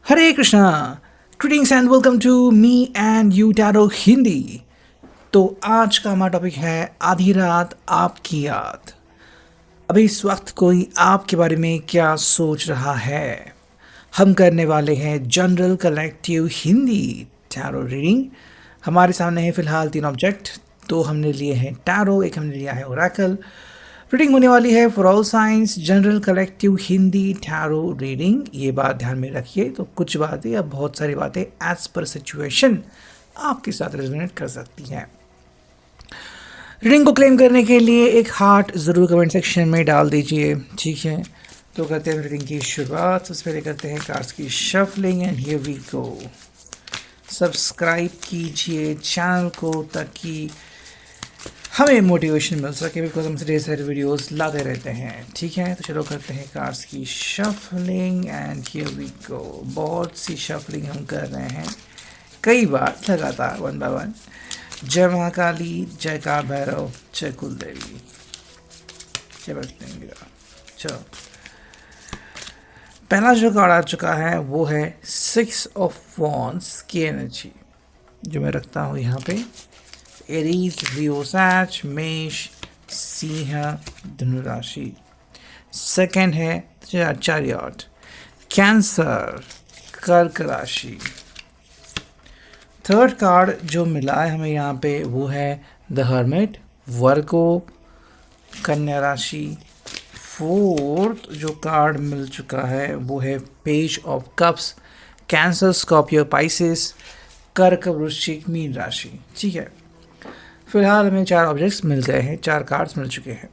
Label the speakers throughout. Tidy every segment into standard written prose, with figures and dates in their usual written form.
Speaker 1: Hare Krishna. Greetings and welcome to me and you tarot Hindi. तो आज का हमारा टॉपिक है आधी रात आपकी याद। अभी इस वक्त कोई आपके बारे में क्या सोच रहा है। हम करने वाले हैं general collective Hindi tarot reading. हमारे सामने है फिलहाल तीन ऑब्जेक्ट। दो हमने लिए हैं टैरो, एक हमने लिया है ओरेकल। रीडिंग होने वाली है for all science general collective Hindi tarot reading. ये बात ध्यान में रखिए। तो कुछ बातें या बहुत सारी बातें एज पर सिचुएशन आपके साथ रेजोनेट कर सकती हैं। रीडिंग को क्लेम करने के लिए एक हार्ट ज़रूर कमेंट सेक्शन में डाल दीजिए, ठीक है। तो करते हैं रीडिंग की शुरुआत। सबसे पहले करते हैं कार्ड्स की shuffling and here we go. Subscribe कीजिए चैनल को ताकि हमें मोटिवेशन मिल सके, बिकॉज हम ढेर सारे वीडियोस लाते रहते हैं, ठीक है। तो चलो करते हैं कार्ड्स की shuffling and here we go. बहुत सी शफलिंग हम कर रहे हैं कई बार लगातार, वन बाय वन। जय महाकाली, जय काल भैरव, जय कुल देवी, जय बजरंगी। चलो पहला जो कार्ड आ चुका है वो है 6 ऑफ वॉन्ड्स की एनर्जी, जो मैं रखता हूँ यहाँ पे। एरीज, लियो, सैच, मेष, सिंह, धनु राशि। सेकेंड है चैरियट, कैंसर, कर्क राशि। थर्ड कार्ड जो मिला है हमें यहाँ पे वो है द हर्मिट, वर्गो, कन्या राशि। फोर्थ जो कार्ड मिल चुका है वो है page of cups, cancer, Scorpio, Pisces, कर्क, वृश्चिक, मीन राशि, ठीक है। फिलहाल हमें 4 ऑब्जेक्ट्स मिल गए हैं, 4 कार्ड्स मिल चुके हैं।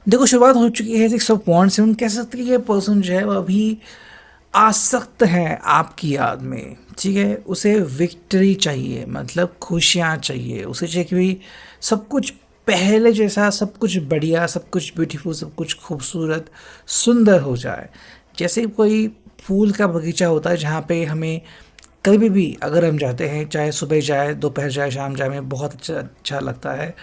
Speaker 1: देखो शुरुआत हो चुकी है 6 ऑफ वॉन्ड्स से। हम कह सकते हैं ये पर्सन जो है वो अभी आसक्त है आपकी याद में, ठीक है। उसे विक्ट्री चाहिए, मतलब खुशियाँ चाहिए। उसे चाहिए कि भाई सब कुछ पहले जैसा, सब कुछ बढ़िया, सब कुछ ब्यूटीफुल, सब कुछ खूबसूरत, सुंदर हो जाए। जैसे कोई फूल का बगीचा होता है जहाँ पे हमें कभी भी अगर हम जाते हैं, चाहे सुबह जाए, दोपहर जाए, शाम जाए, हमें बहुत अच्छा लगता है।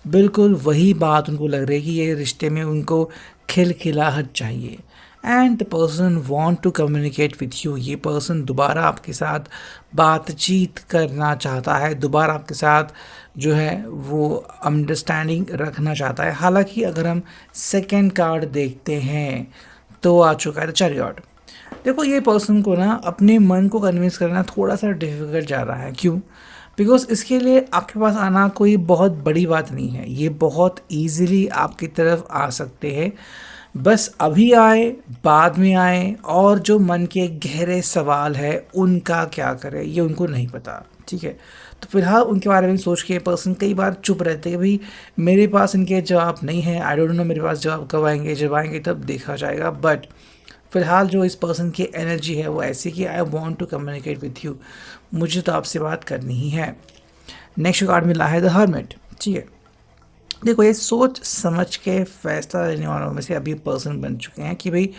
Speaker 1: बिल्कुल वही बात उनको लग रही है कि ये रिश्ते में उनको खिलखिलाहट चाहिए। And the person want to communicate with you. ये पर्सन दोबारा आपके साथ बातचीत करना चाहता है, दोबारा आपके साथ जो है वो अंडरस्टैंडिंग रखना चाहता है। हालांकि अगर हम सेकेंड कार्ड देखते हैं तो आ चुका है द चैरियट। देखो ये पर्सन को ना अपने मन को कन्विंस करना थोड़ा सा डिफिकल्ट जा रहा है। क्यों? बिकॉज इसके लिए आपके पास आना कोई बहुत बड़ी बात नहीं है। ये बहुत इजीली आपकी तरफ आ सकते हैं। बस अभी आए, बाद में आए, और जो मन के गहरे सवाल है उनका क्या करें ये उनको नहीं पता, ठीक है। तो फिलहाल उनके बारे में सोच के पर्सन कई बार चुप रहते हैं कि भाई मेरे पास इनके जवाब नहीं है, आई डोंट नो मेरे पास जवाब कब आएंगे, जब आएंगे तब देखा जाएगा। बट फिलहाल जो इस पर्सन की एनर्जी है वो ऐसी कि I want to communicate with you, मुझे तो आपसे बात करनी ही है। नेक्स्ट कार्ड मिला है द हर्मिट, ठीक है। देखो ये सोच समझ के फैसला लेने वालों में से अभी पर्सन बन चुके हैं कि भाई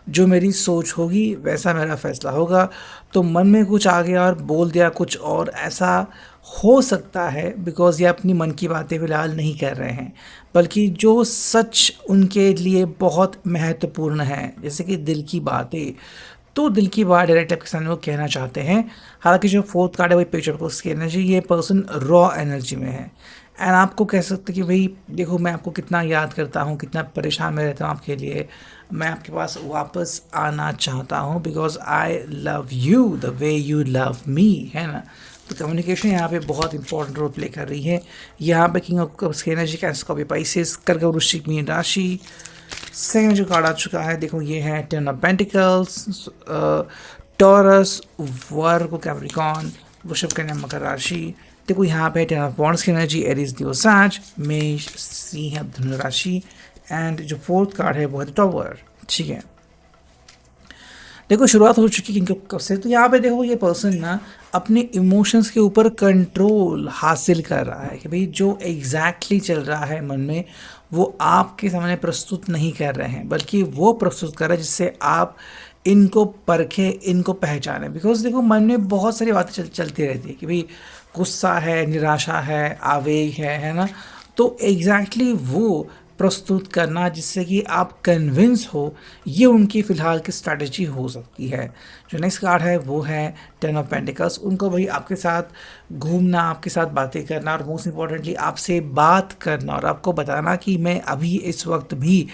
Speaker 1: जो मेरी सोच होगी वैसा मेरा फैसला होगा। तो मन में कुछ आ गया और बोल दिया कुछ और, ऐसा हो सकता है। बिकॉज ये अपनी मन की बातें फिलहाल नहीं कर रहे हैं, बल्कि जो सच उनके लिए बहुत महत्वपूर्ण है, जैसे कि दिल की बातें, तो दिल की बात डायरेक्ट आपके सामने वो कहना चाहते हैं। हालांकि जो फोर्थ कार्ड है वही पिक्चर को उसकी एनर्जी, ये पर्सन रॉ एनर्जी में है। एंड आपको कह सकते कि भाई देखो मैं आपको कितना याद करता हूँ, कितना परेशान मैं रहता हूँ आपके लिए, मैं आपके पास वापस आना चाहता हूँ because I love you the way you love me, है ना। तो कम्युनिकेशन यहाँ पे बहुत इंपॉर्टेंट रोल प्ले कर रही है। यहाँ पे किंग ऑफ कप्स की एनर्जी, कैंसर, कॉपी, पाइसिस, कर्क, वृश्चिक, मीन राशि। सेकंड जो कार्ड आ चुका है देखो ये है टेन ऑफ पेंटिकल्स, टॉरस, वर्ग, कैप्रिकॉर्न, वृषभ, कन्या, मकर राशि। देखो यहाँ पे टेन ऑफ वॉन्ड्स की एनर्जी, एरीज, लियो, सैज, मेष, सिंह, धनु राशि। एंड जो फोर्थ कार्ड है वो है टॉवर, ठीक है। देखो शुरुआत हो चुकी है कब से। तो यहाँ पे देखो ये पर्सन ना अपने इमोशंस के ऊपर कंट्रोल हासिल कर रहा है कि भाई जो एग्जैक्टली चल रहा है मन में वो आपके सामने प्रस्तुत नहीं कर रहे हैं, बल्कि वो प्रस्तुत कर रहे हैं जिससे आप इनको परखें, इनको पहचानें। बिकॉज देखो मन में बहुत सारी बातें चलती रहती है कि भाई गुस्सा है, निराशा है, आवेग है ना। तो एग्जैक्टली वो प्रस्तुत करना जिससे कि आप कन्विंस हो, ये उनकी फ़िलहाल की स्ट्रैटेजी हो सकती है। जो नेक्स्ट कार्ड है वो है 10 ऑफ पेंटिकल्स। उनको भाई आपके साथ घूमना, आपके साथ बातें करना और मोस्ट इम्पॉर्टेंटली आपसे बात करना और आपको बताना कि मैं अभी इस वक्त भी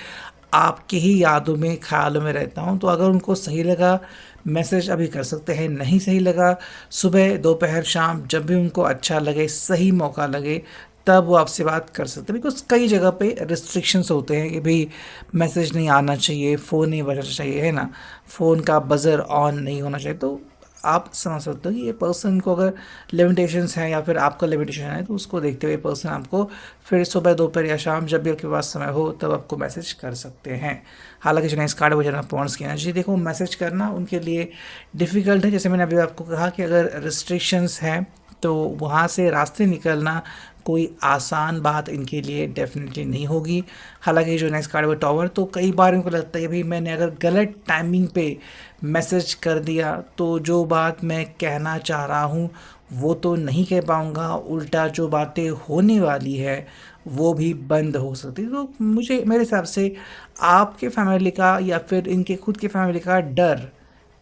Speaker 1: आपके ही यादों में, ख्यालों में रहता हूँ। तो अगर उनको सही लगा मैसेज अभी कर सकते हैं, नहीं सही लगा सुबह, दोपहर, शाम, जब भी उनको अच्छा लगे, सही मौका लगे, तब वो आपसे बात कर सकते हैं। बिकॉज कई जगह पे रिस्ट्रिक्शंस होते हैं कि भाई मैसेज नहीं आना चाहिए, फ़ोन नहीं बजना चाहिए, है ना, फ़ोन का बज़र ऑन नहीं होना चाहिए। तो आप समझ सकते हो कि ये पर्सन को अगर लिमिटेशंस हैं या फिर आपका लिमिटेशन है, तो उसको देखते हुए पर्सन आपको फिर सुबह, दोपहर या शाम जब भी आपके पास समय हो तब आपको मैसेज कर सकते हैं। हालांकि जो नेक्स्ट कार्ड है वो जना पॉइंट्स की एनर्जी। देखो मैसेज करना उनके लिए डिफ़िकल्ट है, जैसे मैंने अभी आपको कहा कि अगर रिस्ट्रिक्शंस हैं तो वहाँ से रास्ते निकलना कोई आसान बात इनके लिए डेफिनेटली नहीं होगी। हालांकि जो नेक्स्ट कार्ड है वो टॉवर, तो कई बार इनको लगता है भाई मैंने अगर गलत टाइमिंग पे मैसेज कर दिया तो जो बात मैं कहना चाह रहा हूँ वो तो नहीं कह पाऊँगा, उल्टा जो बातें होने वाली है वो भी बंद हो सकती है। तो मुझे मेरे हिसाब से आपके फैमिली का या फिर इनके खुद के फैमिली का डर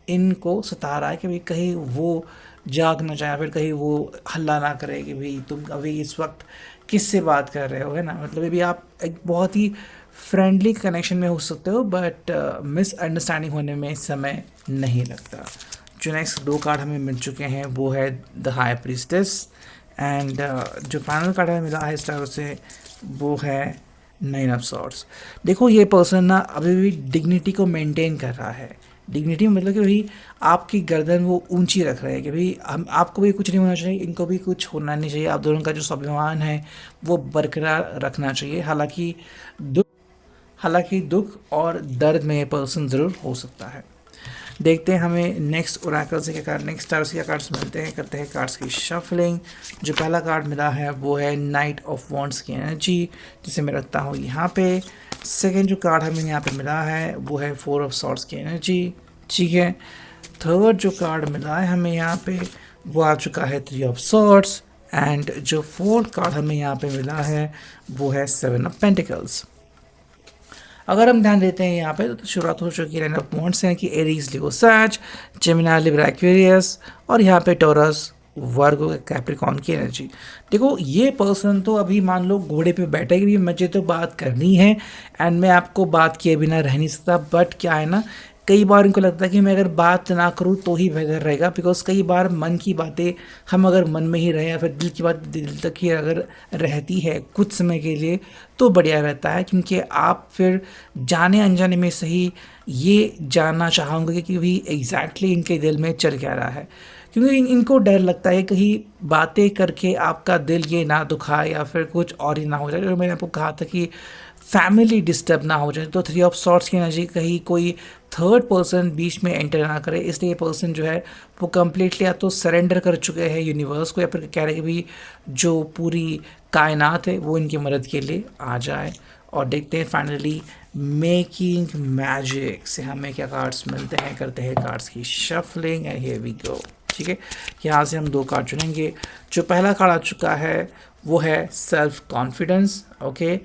Speaker 1: इनको सता रहा है कि भाई कहीं वो जाग ना जाए, फिर कहीं वो हल्ला ना करे कि भाई तुम अभी इस वक्त किससे बात कर रहे हो, है ना। मतलब अभी आप एक बहुत ही फ्रेंडली कनेक्शन में हो सकते हो, बट मिसअंडरस्टैंडिंग होने में समय नहीं लगता। जो नेक्स्ट दो कार्ड हमें मिल चुके हैं वो है द हाई प्रीस्टेस एंड जो फाइनल कार्ड हमें मिला है इस तरह से वो है 9 ऑफ सॉर्ड्स। देखो ये पर्सन ना अभी भी डिग्निटी को मेंटेन कर रहा है। डिग्निटी मतलब कि भाई आपकी गर्दन वो ऊंची रख रहे हैं कि भाई हम आपको भी कुछ नहीं होना चाहिए, इनको भी कुछ होना नहीं चाहिए, आप दोनों का जो स्वाभिमान है वो बरकरार रखना चाहिए। हालांकि दुख और दर्द में ये पर्सन ज़रूर हो सकता है। देखते हैं हमें नेक्स्ट ओरेकल से क्या कार्ड, नेक्स्ट स्टार से क्या कार्ड्स मिलते हैं। करते हैं कार्ड्स की शफलिंग। जो पहला कार्ड मिला है वो है नाइट ऑफ वॉन्ड्स की एनर्जी, जिसे मैं रखता हूँ यहाँ पे। सेकेंड जो कार्ड हमें यहाँ पे मिला है वो है 4 ऑफ सॉर्ड्स की एनर्जी, ठीक है। थर्ड जो कार्ड मिला है हमें यहाँ पे वो आ चुका है 3 ऑफ सॉर्ड्स एंड जो फोर्थ कार्ड हमें यहाँ पे मिला है वो है 7 ऑफ पेंटिकल्स। अगर हम ध्यान देते हैं यहाँ पे तो शुरुआत हो चुकी है लाइन ऑफ पॉइंट्स हैं कि एरीज, लियो, सैज, जेमिनी, लिब्रा, एक्वेरियस और यहाँ पे टॉरस, वर्गो, कैप्रिकॉर्न की एनर्जी। देखो ये पर्सन तो अभी मान लो घोड़े पे बैठे कि मुझे तो बात करनी है एंड मैं आपको बात किए बिना रह नहीं सकता, बट क्या है ना कई बार इनको लगता है कि मैं अगर बात ना करूँ तो ही बेहतर रहेगा। बिकॉज कई बार मन की बातें हम अगर मन में ही रहे या फिर दिल की बात दिल तक ही अगर रहती है कुछ समय के लिए तो बढ़िया रहता है, क्योंकि आप फिर जाने अनजाने में सही ये जानना चाहोगे कि भाई एग्जैक्टली इनके दिल में चल क्या रहा है। क्योंकि इनको डर लगता है कहीं बातें करके आपका दिल ये ना दुखाए या फिर कुछ और ही ना हो जाए। जो मैंने आपको कहा था कि फैमिली डिस्टर्ब ना हो जाए, तो 3 ऑफ सॉर्ट्स की एनर्जी कहीं कोई थर्ड पर्सन बीच में एंटर ना करे, इसलिए पर्सन जो है वो कम्प्लीटली या तो सरेंडर कर चुके हैं यूनिवर्स को या फिर कह रहे हैं कि भाई जो पूरी कायनात है वो इनकी मदद के लिए आ जाए। और देखते हैं फाइनली मेकिंग मैजिक से हमें क्या कार्ड्स मिलते हैं। करते हैं कार्ड्स की shuffling and here we go, ठीक है। यहाँ से हम दो कार्ड चुनेंगे। जो पहला कार्ड आ चुका है वो है self confidence, okay,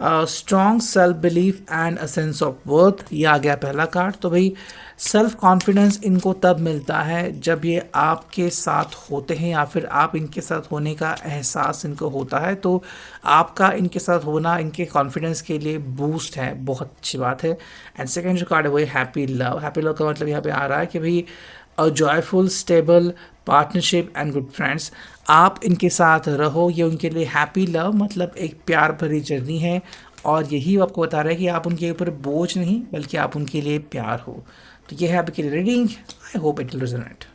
Speaker 1: strong self belief and a sense of worth, ये आ गया पहला कार्ड। तो भाई सेल्फ कॉन्फिडेंस इनको तब मिलता है जब ये आपके साथ होते हैं या फिर आप इनके साथ होने का एहसास इनको होता है, तो आपका इनके साथ होना इनके कॉन्फिडेंस के लिए बूस्ट है, बहुत अच्छी बात है। एंड सेकेंड जो कार्ड है वो है हैप्पी लव। हैप्पी लव का मतलब यहाँ पे आ रहा है कि भाई अ joyful stable partnership and good friends, आप इनके साथ रहो, ये उनके लिए हैप्पी लव मतलब एक प्यार भरी जर्नी है। और यही आपको बता रहा है कि आप उनके ऊपर बोझ नहीं बल्कि आप उनके लिए प्यार हो। तो ये है आपके लिए reading. I hope it will resonate.